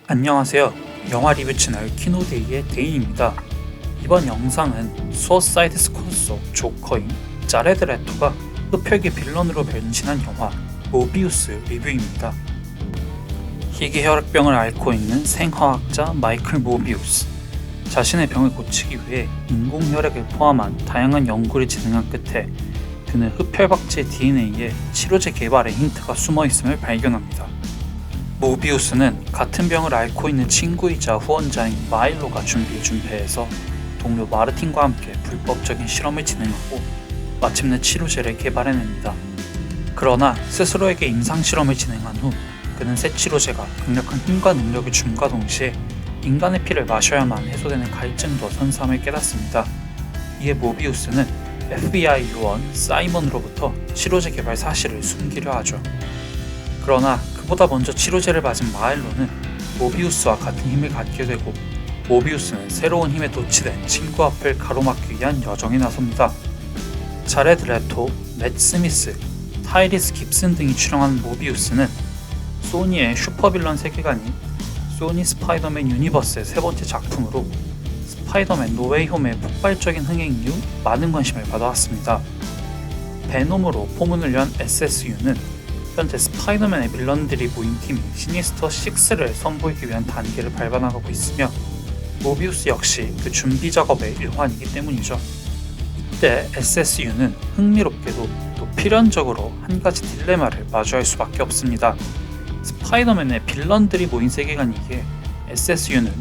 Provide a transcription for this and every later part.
안녕하세요. 영화 리뷰 채널 키노데이의 데인입니다. 이번 영상은 수어사이드 스쿼드 속 조커인 자레드 레토가 흡혈귀 빌런으로 변신한 영화 모비우스 리뷰입니다. 희귀혈액병을 앓고 있는 생화학자 마이클 모비우스. 자신의 병을 고치기 위해 인공혈액을 포함한 다양한 연구를 진행한 끝에 그는 흡혈박쥐의 DNA에 치료제 개발의 힌트가 숨어있음을 발견합니다. 모비우스는 같은 병을 앓고 있는 친구이자 후원자인 마일로가 준비해준 배에서 동료 마르틴과 함께 불법적인 실험을 진행하고 마침내 치료제를 개발해냅니다. 그러나 스스로에게 임상실험을 진행한 후 그는 새 치료제가 강력한 힘과 능력을 줌과 동시에 인간의 피를 마셔야만 해소되는 갈증도 선사함을 깨닫습니다. 이에 모비우스는 FBI 요원 사이먼으로부터 치료제 개발 사실을 숨기려 하죠. 그러나 그보다 먼저 치료제를 맞은 마일로는 모비우스와 같은 힘을 갖게 되고 모비우스는 새로운 힘에 도취된 친구 앞을 가로막기 위한 여정에 나섭니다. 자레드 레토, 맷 스미스, 타이리스 깁슨 등이 출연한 모비우스는 소니의 슈퍼빌런 세계관인 소니 스파이더맨 유니버스의 세 번째 작품으로 스파이더맨 노웨이 홈의 폭발적인 흥행 이후 많은 관심을 받아왔습니다. 베놈으로 포문을 연 SSU는 현재 스파이더맨의 빌런들이 모인 팀이 시니스터 6를 선보이기 위한 단계를 밟아나가고 있으며 모비우스 역시 그 준비 작업의 일환이기 때문이죠. 이때 SSU는 흥미롭게도 또 필연적으로 한 가지 딜레마를 마주할 수밖에 없습니다. 스파이더맨의 빌런들이 모인 세계관이기에 SSU는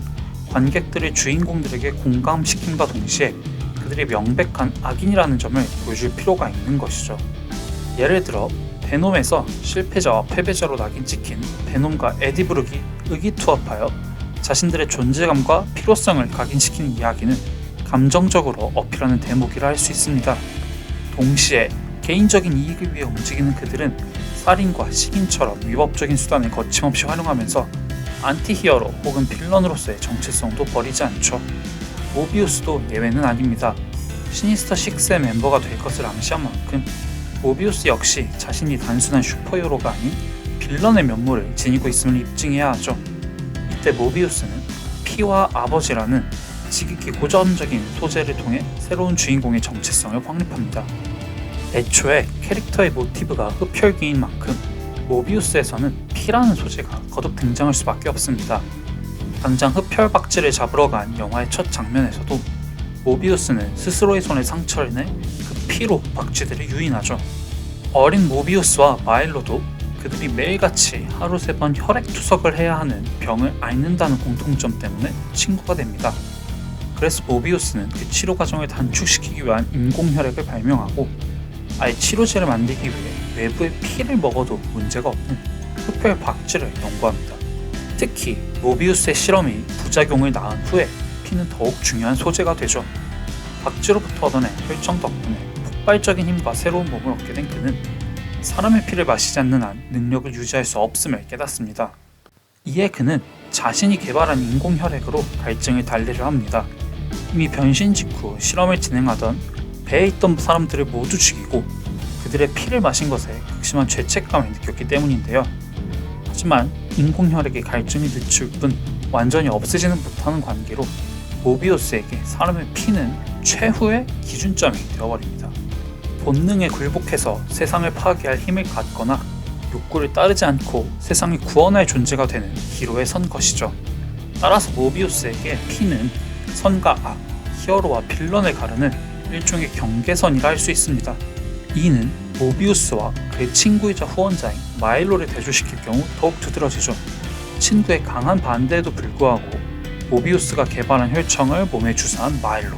관객들을 주인공들에게 공감시킴과 동시에 그들이 명백한 악인이라는 점을 보여줄 필요가 있는 것이죠. 예를 들어 베놈에서 실패자와 패배자로 낙인 찍힌 베놈과 에디 브룩이 의기투합하여 자신들의 존재감과 필요성을 각인시키는 이야기는 감정적으로 어필하는 대목이라 할 수 있습니다. 동시에 개인적인 이익을 위해 움직이는 그들은 살인과 식인처럼 위법적인 수단을 거침없이 활용하면서 안티히어로 혹은 빌런으로서의 정체성도 버리지 않죠. 모비우스도 예외는 아닙니다. 시니스터 6의 멤버가 될 것을 암시한 만큼 모비우스 역시 자신이 단순한 슈퍼히어로가 아닌 빌런의 면모를 지니고 있음을 입증해야 하죠. 이때 모비우스는 피와 아버지라는 지극히 고전적인 소재를 통해 새로운 주인공의 정체성을 확립합니다. 애초에 캐릭터의 모티브가 흡혈귀인 만큼 모비우스에서는 피라는 소재가 거듭 등장할 수밖에 없습니다. 당장 흡혈박쥐를 잡으러 간 영화의 첫 장면에서도 모비우스는 스스로의 손에 상처를 내 그 피로 박쥐들을 유인하죠. 어린 모비우스와 마일로도 그들이 매일같이 하루 3번 혈액투석을 해야 하는 병을 앓는다는 공통점 때문에 친구가 됩니다. 그래서 모비우스는 그 치료 과정을 단축시키기 위한 인공혈액을 발명하고 아예 치료제를 만들기 위해 외부의 피를 먹어도 문제가 없는 흡혈 박쥐를 연구합니다. 특히 모비우스의 실험이 부작용을 낳은 후에 피는 더욱 중요한 소재가 되죠. 박쥐로부터 얻어낸 혈청 덕분에 폭발적인 힘과 새로운 몸을 얻게 된 그는 사람의 피를 마시지 않는 한 능력을 유지할 수 없음을 깨닫습니다. 이에 그는 자신이 개발한 인공혈액으로 갈증을 달래려 합니다. 이미 변신 직후 실험을 진행하던 배에 있던 사람들을 모두 죽이고 그들의 피를 마신 것에 극심한 죄책감을 느꼈기 때문인데요. 하지만 인공혈액의 갈증이 늦출 뿐 완전히 없애지는 못하는 관계로 모비우스에게 사람의 피는 최후의 기준점이 되어버립니다. 본능에 굴복해서 세상을 파괴할 힘을 갖거나 욕구를 따르지 않고 세상을 구원할 존재가 되는 기로에 선 것이죠. 따라서 모비우스에게 피는 선과 악, 히어로와 빌런을 가르는 일종의 경계선이라 할 수 있습니다. 이는 모비우스와 그의 친구이자 후원자인 마일로를 대조시킬 경우 더욱 두드러지죠. 친구의 강한 반대에도 불구하고 모비우스가 개발한 혈청을 몸에 주사한 마일로.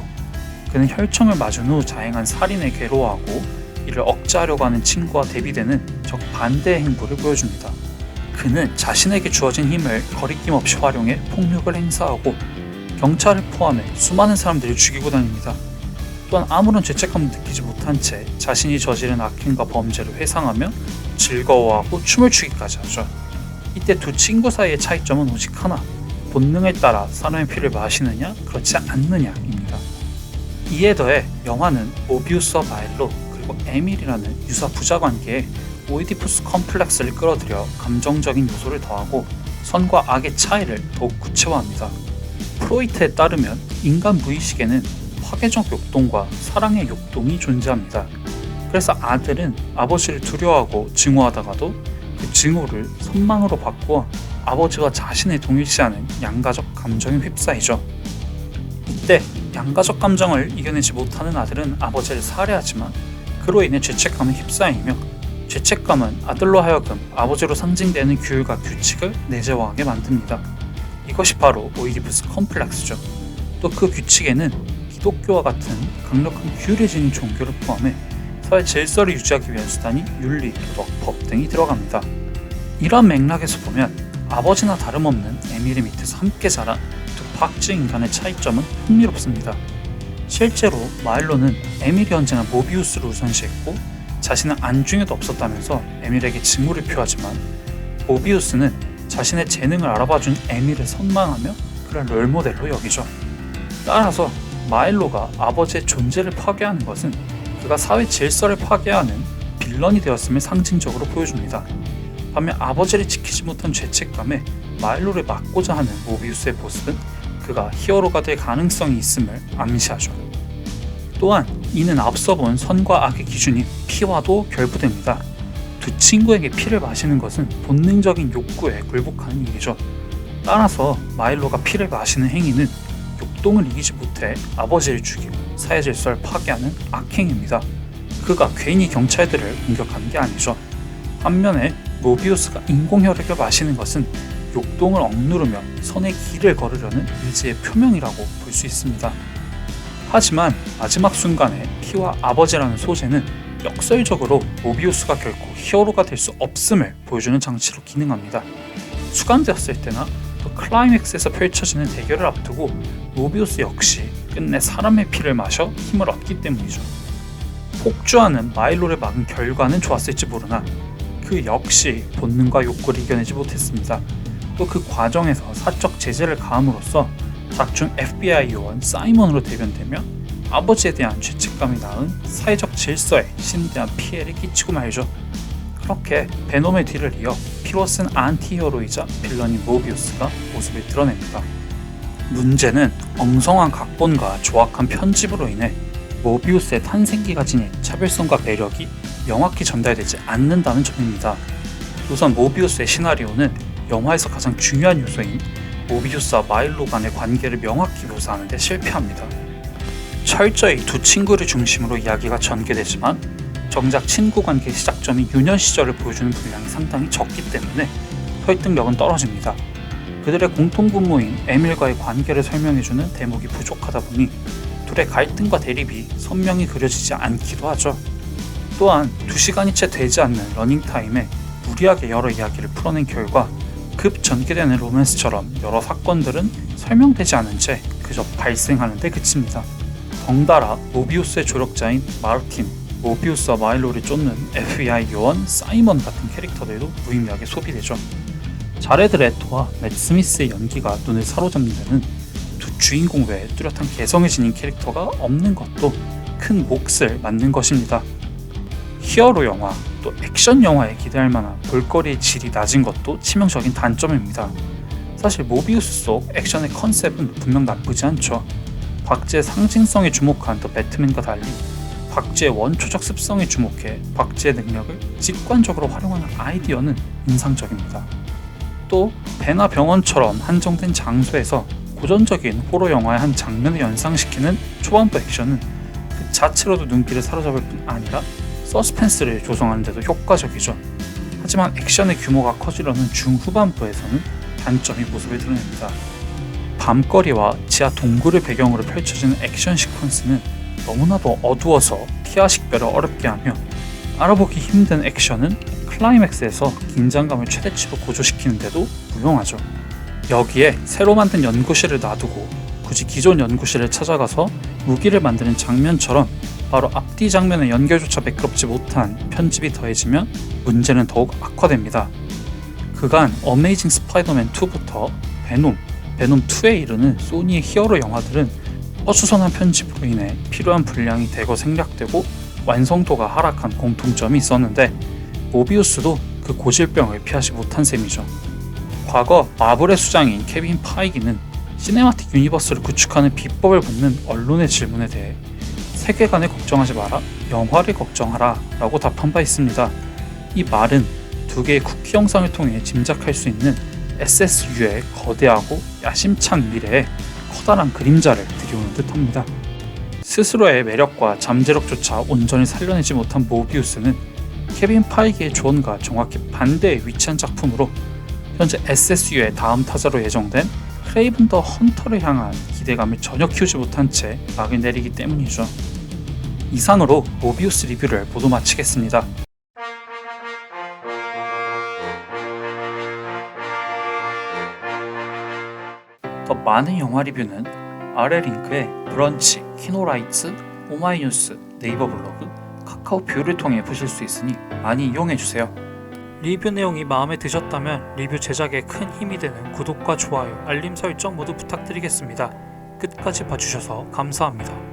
그는 혈청을 맞은 후 자행한 살인을 괴로워하고 이를 억제하려고 하는 친구와 대비되는 정반대의 행보를 보여줍니다. 그는 자신에게 주어진 힘을 거리낌 없이 활용해 폭력을 행사하고 경찰을 포함해 수많은 사람들을 죽이고 다닙니다. 또한 아무런 죄책감도 느끼지 못한 채 자신이 저지른 악행과 범죄를 회상하며 즐거워하고 춤을 추기까지 하죠. 이때 두 친구 사이의 차이점은 오직 하나, 본능에 따라 사람의 피를 마시느냐 그렇지 않느냐입니다. 이에 더해 영화는 모비우스와 마일로 그리고 에밀이라는 유사 부자 관계에 오이디푸스 컴플렉스를 끌어들여 감정적인 요소를 더하고 선과 악의 차이를 더욱 구체화합니다. 프로이트에 따르면 인간 무의식에는 파괴적 욕동과 사랑의 욕동이 존재합니다. 그래서 아들은 아버지를 두려워하고 증오하다가도 그 증오를 선망으로 바꾸어 아버지와 자신을 동일시하는 양가적 감정에 휩싸이죠. 이때 양가적 감정을 이겨내지 못하는 아들은 아버지를 살해하지만 그로 인해 죄책감에 휩싸이며 죄책감은 아들로 하여금 아버지로 상징되는 규율과 규칙을 내재화하게 만듭니다. 이것이 바로 오이디푸스 컴플렉스죠. 또 그 규칙에는 기독교와 같은 강력한 규율이 지닌 종교를 포함해 사회 질서를 유지하기 위한 수단이 윤리, 도덕, 법 등이 들어갑니다. 이러한 맥락에서 보면 아버지나 다름없는 에밀리 밑에서 함께 자란 두 박쥐 인간의 차이점은 흥미롭습니다. 실제로 마일로는 에밀이 언제나 모비우스를 우선시했고 자신은 안중에도 없었다면서 에밀에게 증오를 표하지만 모비우스는 자신의 재능을 알아봐준 에밀을 선망하며 그를 롤모델로 여기죠. 따라서 마일로가 아버지의 존재를 파괴하는 것은 그가 사회 질서를 파괴하는 빌런이 되었음을 상징적으로 보여줍니다. 반면 아버지를 지키지 못한 죄책감에 마일로를 막고자 하는 모비우스의 모습은 그가 히어로가 될 가능성이 있음을 암시하죠. 또한 이는 앞서 본 선과 악의 기준인 피와도 결부됩니다. 두 친구에게 피를 마시는 것은 본능적인 욕구에 굴복하는 일이죠. 따라서 마일로가 피를 마시는 행위는 욕동을 이기지 못해 아버지를 죽이고 사회 질서를 파괴하는 악행입니다. 그가 괜히 경찰들을 공격하는 게 아니죠. 반면에 모비우스가 인공혈액을 마시는 것은 욕동을 억누르며 선의 길을 걸으려는 의지의 표명이라고 볼 수 있습니다. 하지만 마지막 순간에 피와 아버지라는 소재는 역설적으로 모비우스가 결코 히어로가 될 수 없음을 보여주는 장치로 기능합니다. 수감되었을 때나 또 클라이맥스에서 펼쳐지는 대결을 앞두고 모비우스 역시 끝내 사람의 피를 마셔 힘을 얻기 때문이죠. 폭주하는 마일로를 막은 결과는 좋았을지 모르나 그 역시 본능과 욕구를 이겨내지 못했습니다. 또 그 과정에서 사적 제재를 가함으로써 작중 FBI 요원 사이먼으로 대변되며 아버지에 대한 죄책감이 낳은 사회적 질서에 심대한 피해를 끼치고 말죠. 그렇게 베놈의 뒤를 이어 피로 쓴 안티히어로이자 빌런인 모비우스가 모습을 드러냅니다. 문제는 엉성한 각본과 조악한 편집으로 인해 모비우스의 탄생기가 지닌 차별성과 매력이 명확히 전달되지 않는다는 점입니다. 우선 모비우스의 시나리오는 영화에서 가장 중요한 요소인 모비우스와 마일로 간의 관계를 명확히 묘사하는 데 실패합니다. 철저히 두 친구를 중심으로 이야기가 전개되지만 정작 친구 관계의 시작점인 유년 시절을 보여주는 분량이 상당히 적기 때문에 설득력은 떨어집니다. 그들의 공통분모인 에밀과의 관계를 설명해주는 대목이 부족하다 보니 둘의 갈등과 대립이 선명히 그려지지 않기도 하죠. 또한 2시간이 채 되지 않는 러닝타임에 무리하게 여러 이야기를 풀어낸 결과 급 전개되는 로맨스처럼 여러 사건들은 설명되지 않은 채 그저 발생하는 데 그칩니다. 덩달아 모비우스의 조력자인 마르틴, 모비우스와 마일로를 쫓는 FBI 요원 사이먼 같은 캐릭터들도 무의미하게 소비되죠. 자레드 레토와 맷 스미스의 연기가 눈을 사로잡는 데는 두 주인공 외에 뚜렷한 개성을 지닌 캐릭터가 없는 것도 큰 몫을 맡는 것입니다. 히어로 영화, 또 액션 영화에 기대할 만한 볼거리의 질이 낮은 것도 치명적인 단점입니다. 사실 모비우스 속 액션의 컨셉은 분명 나쁘지 않죠. 박쥐의 상징성에 주목한 더 배트맨과 달리 박쥐의 원초적 습성에 주목해 박쥐의 능력을 직관적으로 활용하는 아이디어는 인상적입니다. 또 배나 병원처럼 한정된 장소에서 고전적인 호러 영화의 한 장면을 연상시키는 초반부 액션은 그 자체로도 눈길을 사로잡을 뿐 아니라 서스펜스를 조성하는 데도 효과적이죠. 하지만 액션의 규모가 커지려는 중후반부에서는 단점이 모습을 드러냅니다. 밤거리와 지하 동굴을 배경으로 펼쳐지는 액션 시퀀스는 너무나도 어두워서 피와 식별을 어렵게 하며 알아보기 힘든 액션은 클라이맥스에서 긴장감을 최대치로 고조시키는데도 무용하죠. 여기에 새로 만든 연구실을 놔두고 굳이 기존 연구실을 찾아가서 무기를 만드는 장면처럼 바로 앞뒤 장면의 연결조차 매끄럽지 못한 편집이 더해지면 문제는 더욱 악화됩니다. 그간 어메이징 스파이더맨 2부터 베놈 2에 이르는 소니의 히어로 영화들은 어수선한 편집으로 인해 필요한 분량이 대거 생략되고 완성도가 하락한 공통점이 있었는데 모비우스도 그 고질병을 피하지 못한 셈이죠. 과거 마블의 수장인 케빈 파이기는 시네마틱 유니버스를 구축하는 비법을 묻는 언론의 질문에 대해 세계관을 걱정하지 마라, 영화를 걱정하라 라고 답한 바 있습니다. 이 말은 두 개의 쿠키 영상을 통해 짐작할 수 있는 SSU의 거대하고 야심찬 미래에 커다란 그림자를 들이오는 듯합니다. 스스로의 매력과 잠재력조차 온전히 살려내지 못한 모비우스는 케빈 파이기의 조언과 정확히 반대에 위치한 작품으로 현재 SSU의 다음 타자로 예정된 크레이븐 더 헌터를 향한 기대감을 전혀 키우지 못한 채 막을 내리기 때문이죠. 이상으로 모비우스 리뷰를 모두 마치겠습니다. 더 많은 영화 리뷰는 아래 링크에 브런치, 키노라이츠, 오마이뉴스, 네이버 블로그, 카카오 뷰를 통해 보실 수 있으니 많이 이용해주세요. 리뷰 내용이 마음에 드셨다면 리뷰 제작에 큰 힘이 되는 구독과 좋아요, 알림 설정 모두 부탁드리겠습니다. 끝까지 봐주셔서 감사합니다.